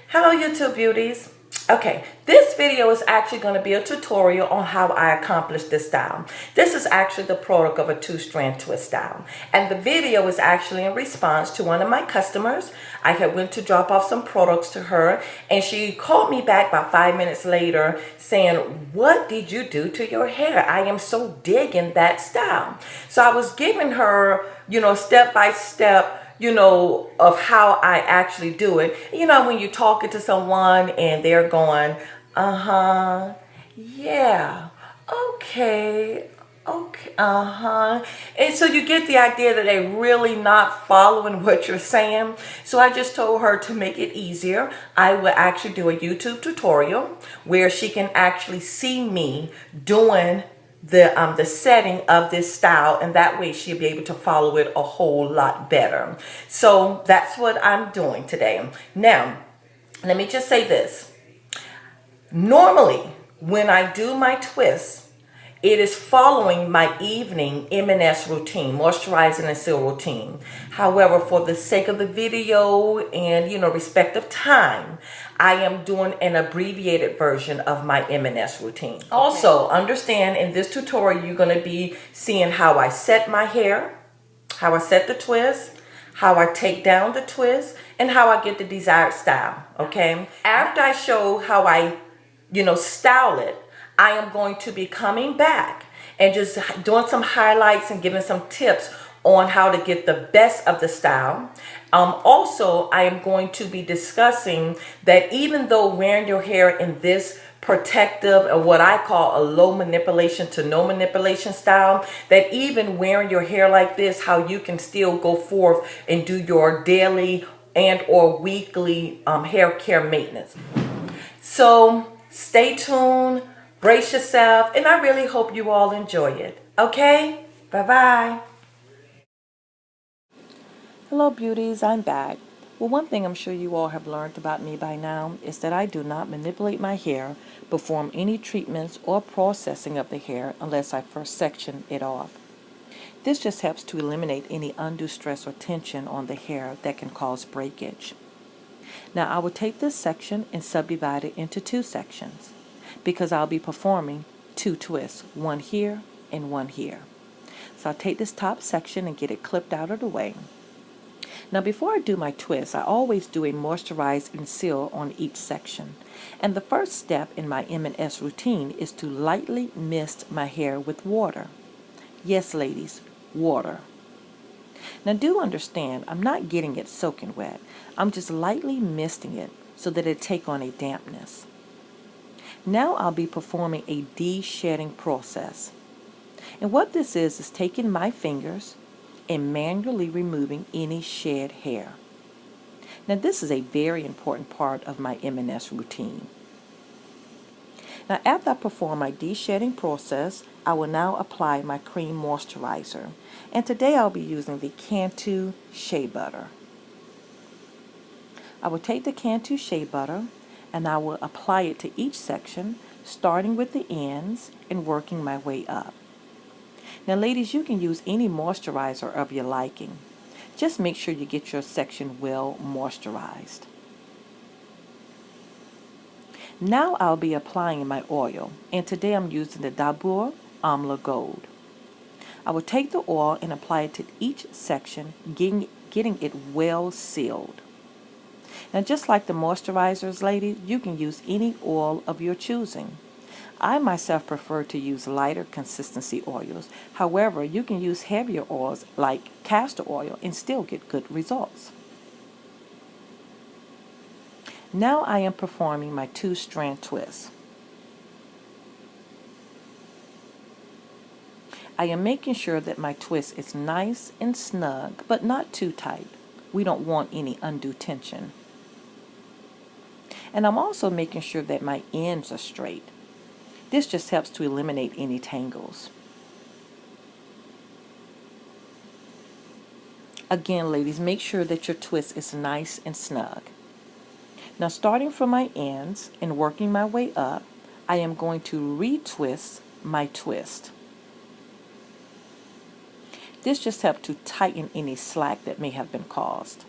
Hello YouTube beauties. Okay, this video is actually going to be a tutorial on how I accomplish this style. This is actually the product of a two-strand twist style. And the video is actually in response to one of my customers. I had went to drop off some products to her and she called me back about 5 minutes later saying, "What did you do to your hair? I am so digging that style." So I was giving her, step by step, of how I actually do it. When you're talking to someone and they're going, yeah, okay, okay, And so you get the idea that they're really not following what you're saying. So I just told her to make it easier, I will actually do a YouTube tutorial where she can actually see me doing the setting of this style, and that way she'll be able to follow it a whole lot better. So that's what I'm doing today. Now, let me just say this. Normally, when I do my twists, it is following my evening M&S routine, moisturizing and seal routine. However, for the sake of the video and, respect of time, I am doing an abbreviated version of my M&S routine. Okay. Also, understand in this tutorial, you're going to be seeing how I set my hair, how I set the twist, how I take down the twist, and how I get the desired style, okay? After I show how I, style it, I am going to be coming back and just doing some highlights and giving some tips on how to get the best of the style. Also, I am going to be discussing that even though wearing your hair in this protective or what I call a low manipulation to no manipulation style, that even wearing your hair like this, how you can still go forth and do your daily and or weekly hair care maintenance. So stay tuned, brace yourself, and I really hope you all enjoy it. Okay? Bye-bye. Hello beauties, I'm back. Well, one thing I'm sure you all have learned about me by now is that I do not manipulate my hair, perform any treatments or processing of the hair unless I first section it off. This just helps to eliminate any undue stress or tension on the hair that can cause breakage. Now I will take this section and subdivide it into two sections because I'll be performing two twists, one here and one here. So I'll take this top section and get it clipped out of the way. Now before I do my twist, I always do a moisturize and seal on each section. And the first step in my M&S routine is to lightly mist my hair with water. Yes, ladies, water. Now do understand, I'm not getting it soaking wet. I'm just lightly misting it so that it take on a dampness. Now I'll be performing a de-shedding process. And what this is taking my fingers and manually removing any shed hair. Now this is a very important part of my M&S routine. Now after I perform my de-shedding process, I will now apply my cream moisturizer. And today I'll be using the Cantu Shea Butter. I will take the Cantu Shea Butter and I will apply it to each section, starting with the ends and working my way up. Now ladies, you can use any moisturizer of your liking. Just make sure you get your section well moisturized. Now I'll be applying my oil, and today I'm using the Dabur Amla Gold. I will take the oil and apply it to each section, getting it well sealed. Now just like the moisturizers, ladies, you can use any oil of your choosing. I myself prefer to use lighter consistency oils. However, you can use heavier oils like castor oil and still get good results. Now I am performing my two-strand twist. I am making sure that my twist is nice and snug, but not too tight. We don't want any undue tension. And I'm also making sure that my ends are straight. This just helps to eliminate any tangles. Again, ladies, make sure that your twist is nice and snug. Now starting from my ends and working my way up, I am going to retwist my twist. This just helps to tighten any slack that may have been caused.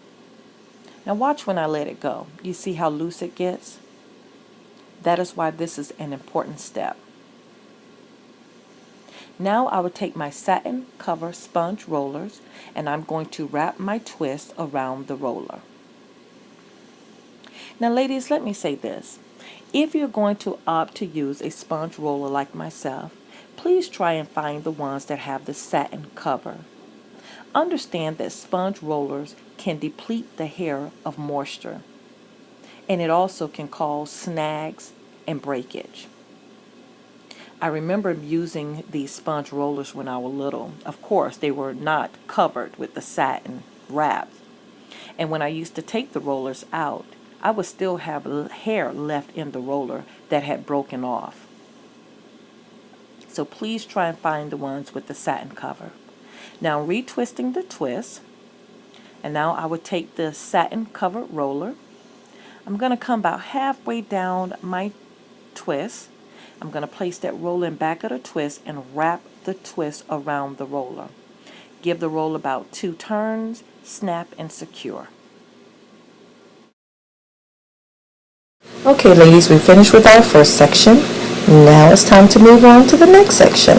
Now watch when I let it go. You see how loose it gets? That is why this is an important step. Now I will take my satin cover sponge rollers and I'm going to wrap my twist around the roller. Now ladies, let me say this. If you're going to opt to use a sponge roller like myself, please try and find the ones that have the satin cover. Understand that sponge rollers can deplete the hair of moisture, and it also can cause snags and breakage. I remember using these sponge rollers when I was little. Of course, they were not covered with the satin wrap. And when I used to take the rollers out, I would still have hair left in the roller that had broken off. So please try and find the ones with the satin cover. Now retwisting the twist, and now I would take the satin covered roller. I'm going to come about halfway down my twist. I'm going to place that roller in back of the twist and wrap the twist around the roller. Give the roller about 2 turns, snap and secure. Okay ladies, we finished with our first section. Now it's time to move on to the next section.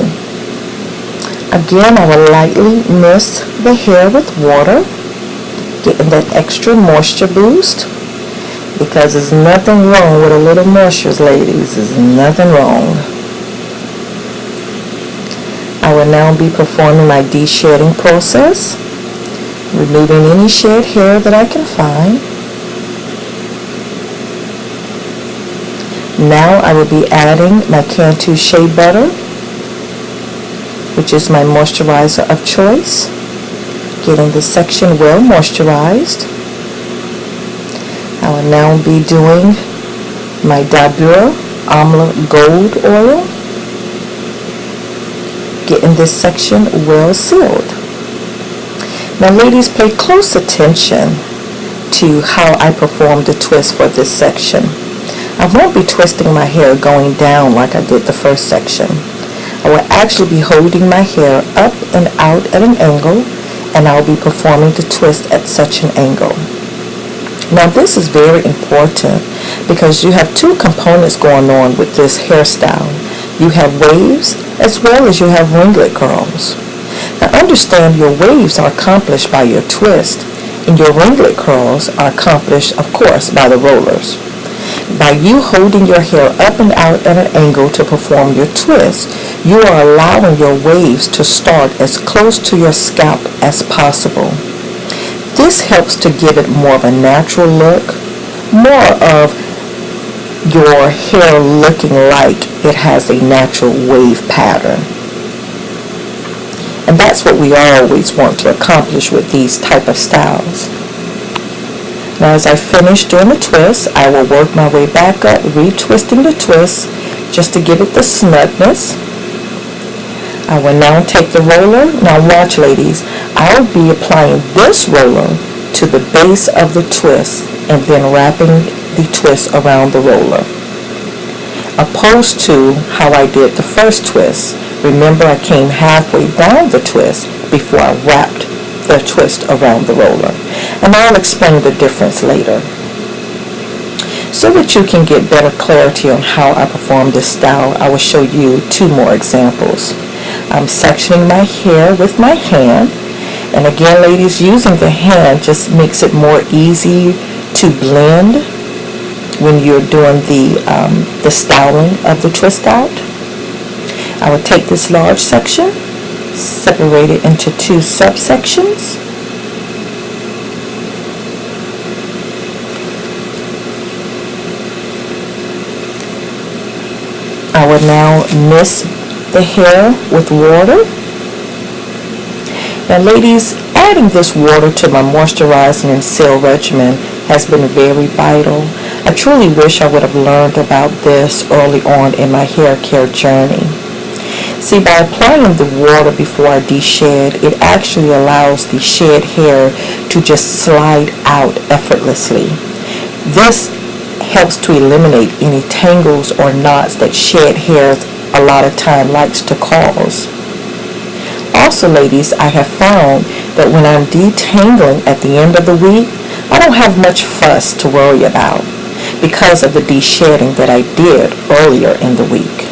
Again, I will lightly mist the hair with water, getting that extra moisture boost, because there's nothing wrong with a little moisture, ladies. There's nothing wrong. I will now be performing my de-shedding process, removing any shed hair that I can find. Now I will be adding my Cantu Shea butter, which is my moisturizer of choice, getting this section well moisturized. I will now be doing my dabur Amla gold oil, getting this section well sealed. Now ladies, pay close attention to how I perform the twist for this section. I won't be twisting my hair going down like I did the first section. I will actually be holding my hair up and out at an angle, and I'll be performing the twist at such an angle. Now this is very important because you have 2 components going on with this hairstyle. You have waves as well as you have ringlet curls. Now understand your waves are accomplished by your twist, and your ringlet curls are accomplished, of course, by the rollers. By you holding your hair up and out at an angle to perform your twist, you are allowing your waves to start as close to your scalp as possible. This helps to give it more of a natural look, more of your hair looking like it has a natural wave pattern. And that's what we always want to accomplish with these type of styles. Now as I finish doing the twist, I will work my way back up, retwisting the twist just to give it the snugness. I will now take the roller. Now watch ladies, I'll be applying this roller to the base of the twist and then wrapping the twist around the roller. Opposed to how I did the first twist. Remember, I came halfway down the twist before I wrapped the twist around the roller. And I'll explain the difference later. So that you can get better clarity on how I perform this style, I will show you 2 more examples. I'm sectioning my hair with my hand. And again, ladies, using the hand just makes it more easy to blend when you're doing the styling of the twist out. I will take this large section, separate it into 2 subsections. I will now mist the hair with water. Now ladies, adding this water to my moisturizing and seal regimen has been very vital. I truly wish I would have learned about this early on in my hair care journey. See, by applying the water before I de-shed, it actually allows the shed hair to just slide out effortlessly. This helps to eliminate any tangles or knots that shed hair a lot of time likes to cause. Also ladies, I have found that when I'm detangling at the end of the week, I don't have much fuss to worry about because of the de-shedding that I did earlier in the week.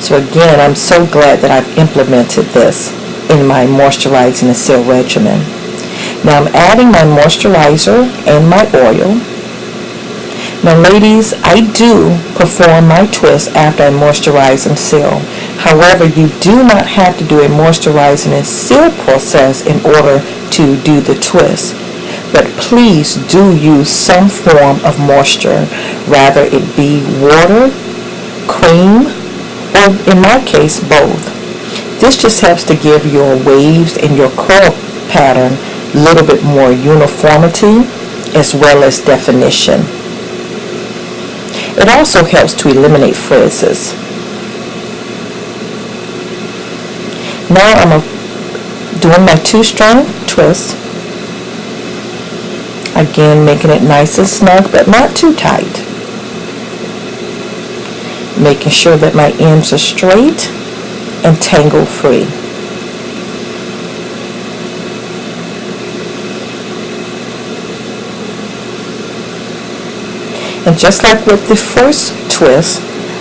So again, I'm so glad that I've implemented this in my moisturizing and seal regimen. Now I'm adding my moisturizer and my oil. Now ladies, I do perform my twist after I moisturize and seal. However, you do not have to do a moisturizing and seal process in order to do the twist. But please do use some form of moisture, rather it be water, cream, or in my case, both. This just helps to give your waves and your curl pattern a little bit more uniformity as well as definition. It also helps to eliminate frizzes. Now I'm doing my 2-strand twist. Again, making it nice and snug, but not too tight. Making sure that my ends are straight and tangle free. And just like with the first twist,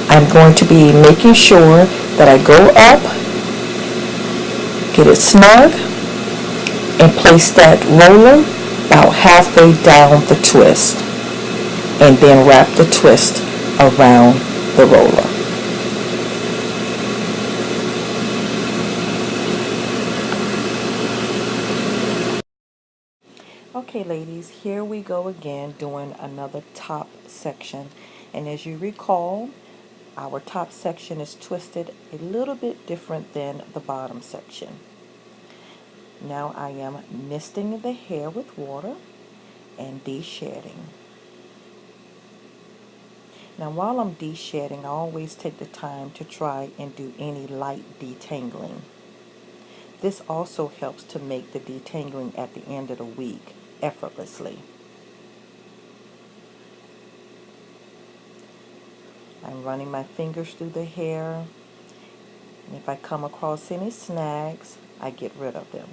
I'm going to be making sure that I go up, get it snug, and place that roller about halfway down the twist, and then wrap the twist around the roller. Okay ladies, here we go again doing another top section, and as you recall, our top section is twisted a little bit different than the bottom section. Now I am misting the hair with water and de-shedding. Now while I'm de-shedding, I always take the time to try and do any light detangling. This also helps to make the detangling at the end of the week effortlessly. I'm running my fingers through the hair, and if I come across any snags, I get rid of them.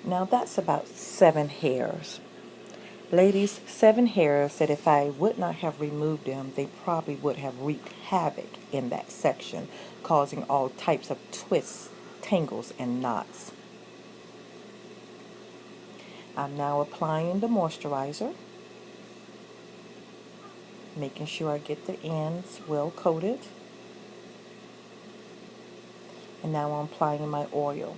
Now that's about 7 hairs. Ladies, 7 hairs that if I would not have removed them, they probably would have wreaked havoc in that section, causing all types of twists, tangles, and knots. I'm now applying the moisturizer, making sure I get the ends well coated. And now I'm applying my oil,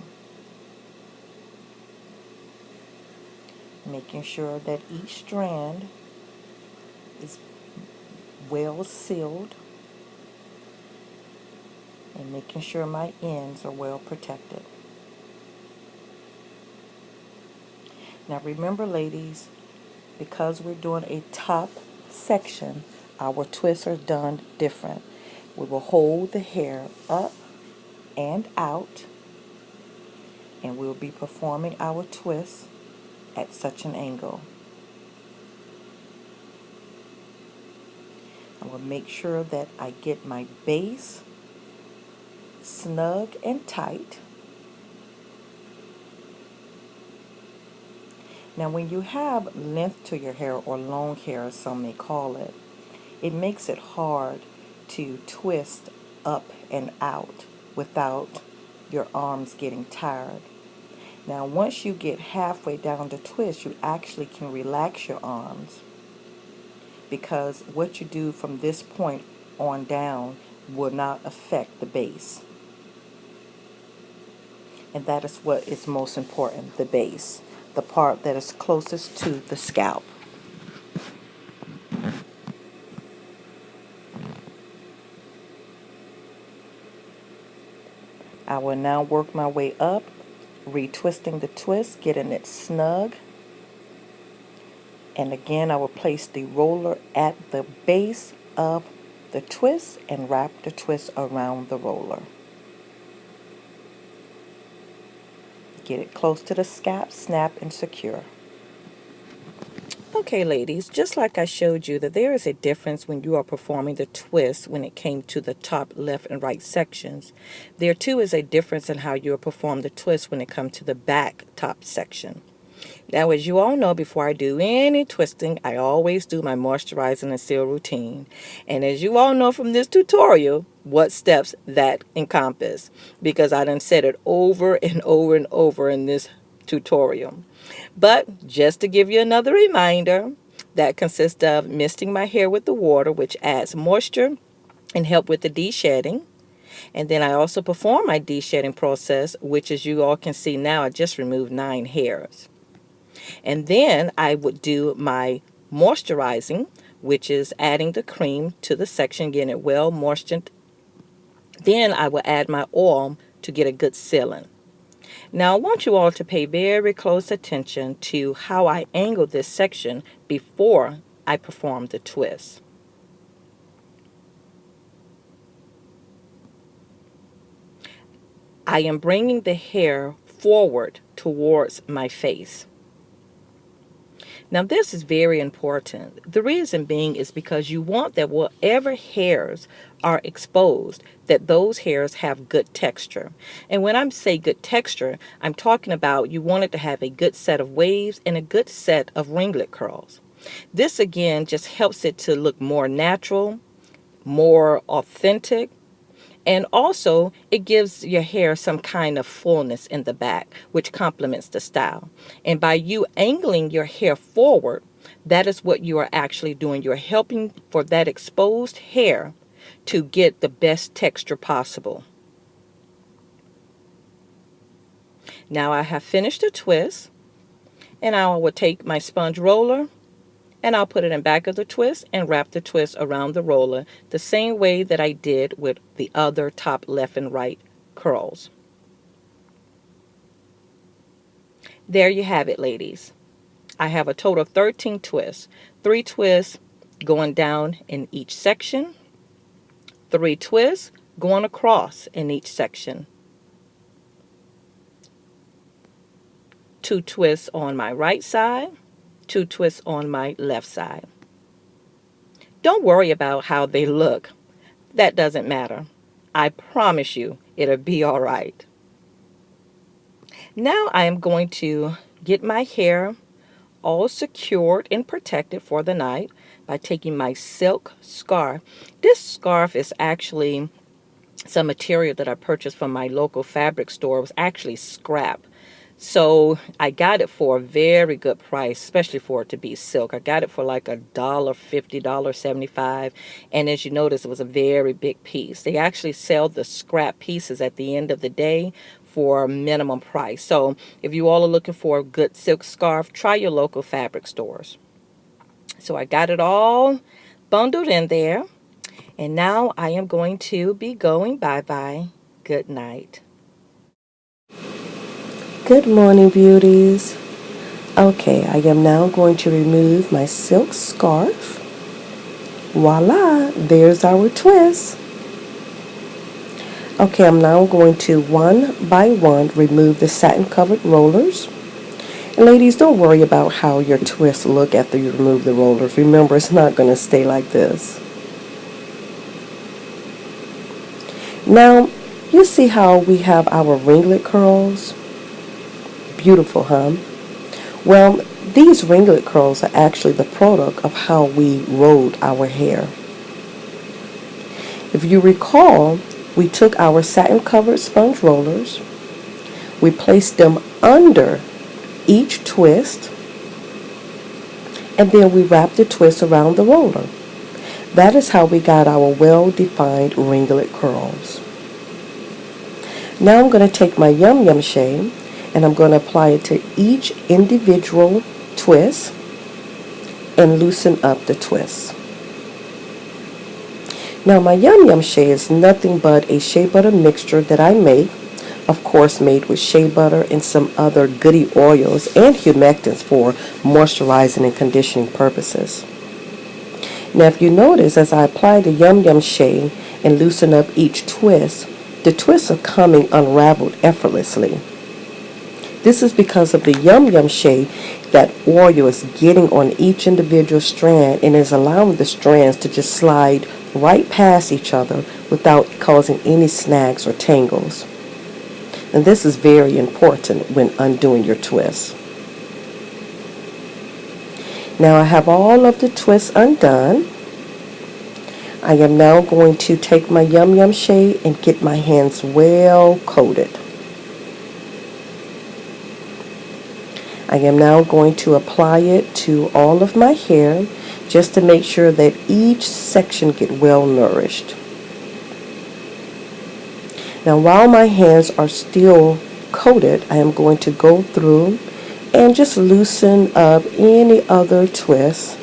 making sure that each strand is well sealed and making sure my ends are well protected. Now remember ladies, because we're doing a top section, our twists are done different. We will hold the hair up and out, and we'll be performing our twists at such an angle. I will make sure that I get my base snug and tight. Now when you have length to your hair, or long hair as some may call it, it makes it hard to twist up and out without your arms getting tired. Now once you get halfway down the twist, you actually can relax your arms, because what you do from this point on down will not affect the base. And that is what is most important, the base, the part that is closest to the scalp. I will now work my way up, retwisting the twist, getting it snug. And again, I will place the roller at the base of the twist and wrap the twist around the roller. Get it close to the scalp, snap and secure. Okay, ladies, just like I showed you that there is a difference when you are performing the twist when it came to the top left and right sections. There too is a difference in how you perform the twist when it comes to the back top section. Now, as you all know, before I do any twisting, I always do my moisturizing and seal routine. And as you all know from this tutorial, what steps that encompass, because I done said it over and over and over in this tutorial. But just to give you another reminder, that consists of misting my hair with the water, which adds moisture and help with the de-shedding. And then I also perform my de-shedding process, which as you all can see now, I just removed 9 hairs. And then I would do my moisturizing, which is adding the cream to the section, getting it well moistened. Then I will add my oil to get a good sealing. Now I want you all to pay very close attention to how I angle this section before I perform the twist. I am bringing the hair forward towards my face. Now this is very important. The reason being is because you want that whatever hairs are exposed, that those hairs have good texture. And when I say good texture, I'm talking about you want it to have a good set of waves and a good set of ringlet curls. This again just helps it to look more natural, more authentic, and also, it gives your hair some kind of fullness in the back, which complements the style. And by you angling your hair forward, that is what you are actually doing. You're helping for that exposed hair to get the best texture possible. Now I have finished the twist, and I will take my sponge roller and I'll put it in back of the twist and wrap the twist around the roller the same way that I did with the other top left and right curls. There you have it, ladies. I have a total of 13 twists. 3 twists going down in each section, 3 twists going across in each section, 2 twists on my right side, 2 twists on my left side. Don't worry about how they look. That doesn't matter. I promise you it'll be all right. Now I am going to get my hair all secured and protected for the night by taking my silk scarf. This scarf is actually some material that I purchased from my local fabric store. It was actually scrap. So I got it for a very good price, especially for it to be silk. I got it for like $1.50, $1.75. And as you notice, it was a very big piece. They actually sell the scrap pieces at the end of the day for a minimum price. So if you all are looking for a good silk scarf, try your local fabric stores. So I got it all bundled in there. And now I am going to be going bye-bye. Good night. Good morning, beauties. Okay, I am now going to remove my silk scarf. Voila, there's our twist. Okay, I'm now going to one by one remove the satin covered rollers. And ladies, don't worry about how your twists look after you remove the rollers. Remember, it's not going to stay like this. Now, you see how we have our ringlet curls? Beautiful, huh? Well, these ringlet curls are actually the product of how we rolled our hair. If you recall, we took our satin covered sponge rollers, we placed them under each twist, and then we wrapped the twist around the roller. That is how we got our well-defined ringlet curls. Now I'm going to take my Yum Yum Shea and I'm going to apply it to each individual twist and loosen up the twist. Now my Yum Yum Shea is nothing but a shea butter mixture that I make, of course made with shea butter and some other goody oils and humectants for moisturizing and conditioning purposes. Now if you notice, as I apply the Yum Yum Shea and loosen up each twist, the twists are coming unraveled effortlessly. This is because of the Yum Shea. That oil is getting on each individual strand and is allowing the strands to just slide right past each other without causing any snags or tangles. And this is very important when undoing your twists. Now I have all of the twists undone. I am now going to take my Yum Shea and get my hands well coated. I am now going to apply it to all of my hair just to make sure that each section get well nourished. Now while my hands are still coated, I am going to go through and just loosen up any other twists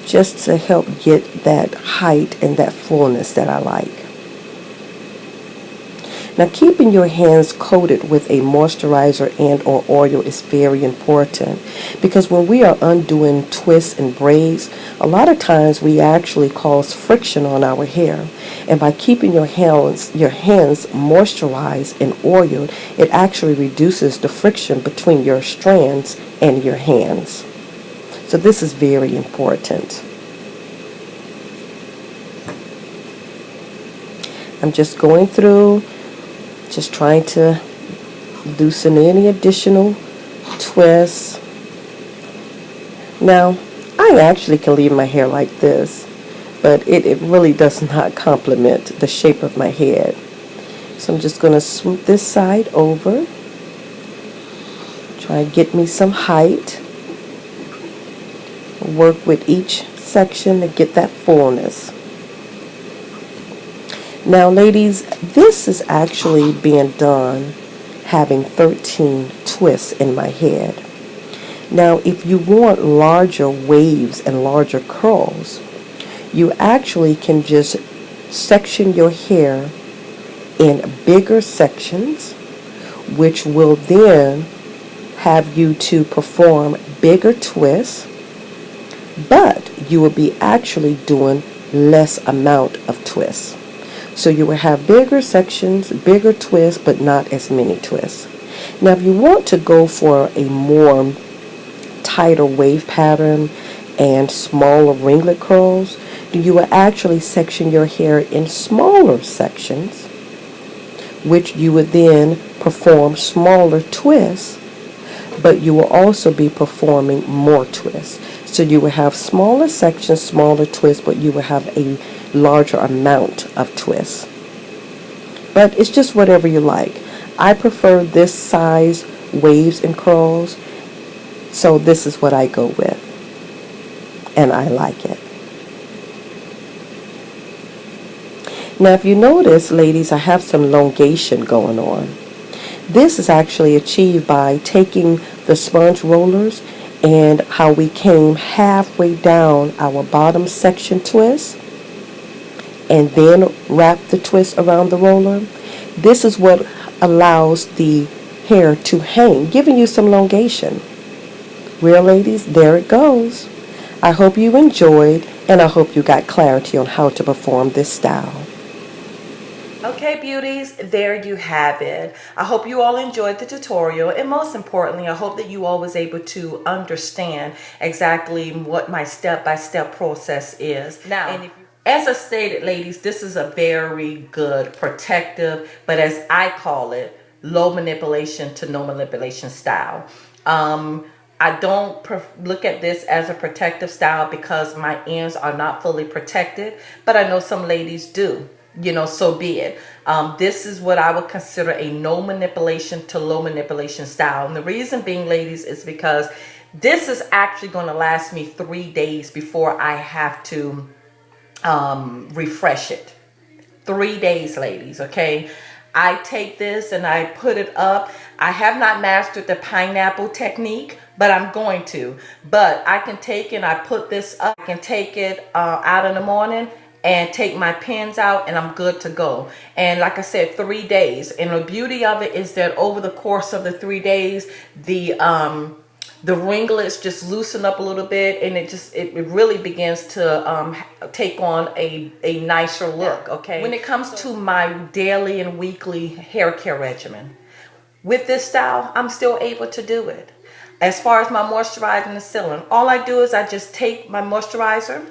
just to help get that height and that fullness that I like. Now keeping your hands coated with a moisturizer and or oil is very important, because when we are undoing twists and braids, a lot of times we actually cause friction on our hair. And by keeping your hands moisturized and oiled, it actually reduces the friction between your strands and your hands. So this is very important. I'm just going through, just trying to loosen any additional twists. Now, I actually can leave my hair like this, but it really does not complement the shape of my head. So I'm just going to swoop this side over, try and get me some height, work with each section to get that fullness. Now ladies, this is actually being done having 13 twists in my head. Now if you want larger waves and larger curls, you actually can just section your hair in bigger sections, which will then have you to perform bigger twists, but you will be actually doing less amount of twists. So you will have bigger sections, bigger twists, but not as many twists. Now if you want to go for a more tighter wave pattern and smaller ringlet curls, you will actually section your hair in smaller sections, which you would then perform smaller twists, but you will also be performing more twists. So you will have smaller sections, smaller twists, but you will have a larger amount of twists. But it's just whatever you like. I prefer this size waves and curls, so this is what I go with, and I like it. Now if you notice, ladies, I have some elongation going on. This is actually achieved by taking the sponge rollers and how we came halfway down our bottom section twist and then wrap the twist around the roller. This is what allows the hair to hang, giving you some elongation. Well, ladies, there it goes. I hope you enjoyed, and I hope you got clarity on how to perform this style. Okay, beauties, there you have it. I hope you all enjoyed the tutorial, and most importantly, I hope that you all was able to understand exactly what my step-by-step process is. Now, and as I stated, ladies, this is a very good protective, but as I call it, low manipulation to no manipulation style. I don't look at this as a protective style because my ends are not fully protected, but I know some ladies do. You know, so be it. This is what I would consider a no manipulation to low manipulation style. And the reason being, ladies, is because this is actually going to last me 3 days before I have to refresh it. 3 days, ladies, okay? I take this and I put it up. I have not mastered the pineapple technique, but I'm going to. But I can take it and I put this up. I can take it out in the morning and take my pins out, and I'm good to go. And like I said, 3 days. And the beauty of it is that over the course of the 3 days, the ringlets just loosen up a little bit, and it really begins to take on a nicer look. Okay. When it comes to my daily and weekly hair care regimen, with this style, I'm still able to do it. As far as my moisturizing and sealing, all I do is I just take my moisturizer,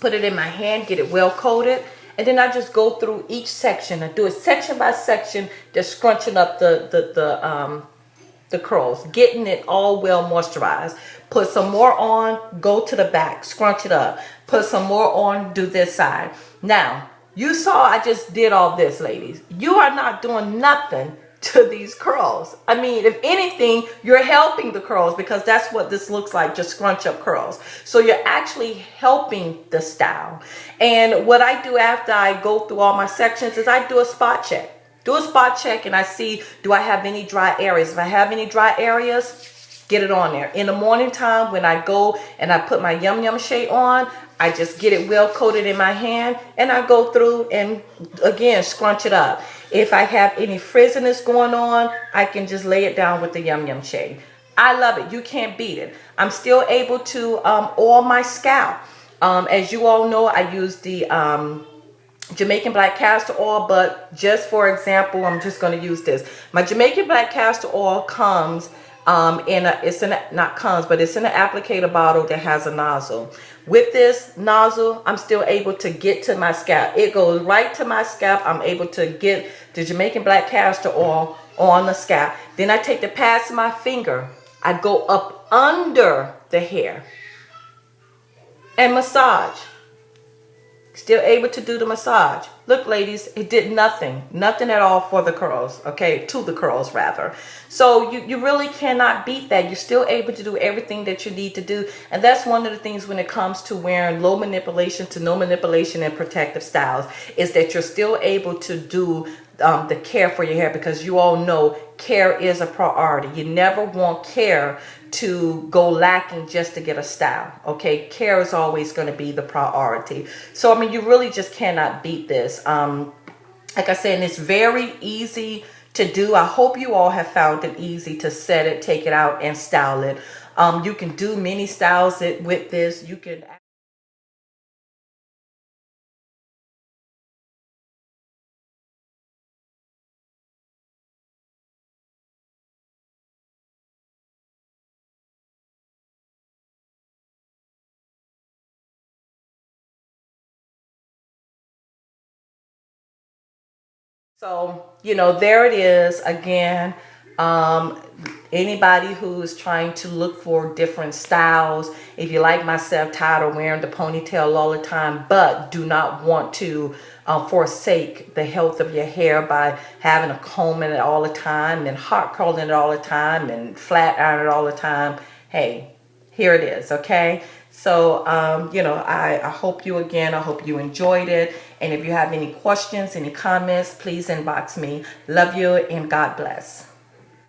put it in my hand, get it well coated, and then I just go through each section. I do it section by section, just scrunching up the curls, getting it all well moisturized. Put some more on, go to the back, scrunch it up. Put some more on, do this side. Now, you saw I just did all this, ladies. You are not doing nothing to these curls. I mean, if anything, you're helping the curls, because that's what this looks like, just scrunch up curls. So you're actually helping the style. And what I do after I go through all my sections is I do a spot check. Do a spot check and I see, do I have any dry areas? If I have any dry areas, get it on there. In the morning time, when I go and I put my Yum Yum Shea on, I just get it well coated in my hand and I go through and again scrunch it up. If I have any frizziness going on, I can just lay it down with the Yum Yum Shea. I love it. You can't beat it. I'm still able to oil my scalp. As you all know, I use the Jamaican black castor oil, but just for example, I'm just going to use this. My Jamaican black castor oil comes it's in an applicator bottle that has a nozzle. With this nozzle, I'm still able to get to my scalp. It goes right to my scalp. I'm able to get the Jamaican black castor oil on the scalp. Then I take the pads of my finger. I go up under the hair and massage. Still able to do the massage. Look, ladies, it did nothing at all for the curls, okay, to the curls rather. So you really cannot beat that. You're still able to do everything that you need to do. And that's one of the things when it comes to wearing low manipulation to no manipulation and protective styles, is that you're still able to do the care for your hair, because you all know care is a priority. You never want care to go lacking just to get a style, okay? Care is always going to be the priority. So I mean, you really just cannot beat this. Like I said, and it's very easy to do. I hope you all have found it easy to set it, take it out, and style it. You can do many styles with this. You can So, you know, there it is again. Anybody who's trying to look for different styles, if you like myself, tired of wearing the ponytail all the time, but do not want to forsake the health of your hair by having a comb in it all the time and hot curling it all the time and flat iron it all the time, hey, here it is, okay? So, you know, I hope I hope you enjoyed it. And if you have any questions, any comments, please inbox me. Love you and God bless.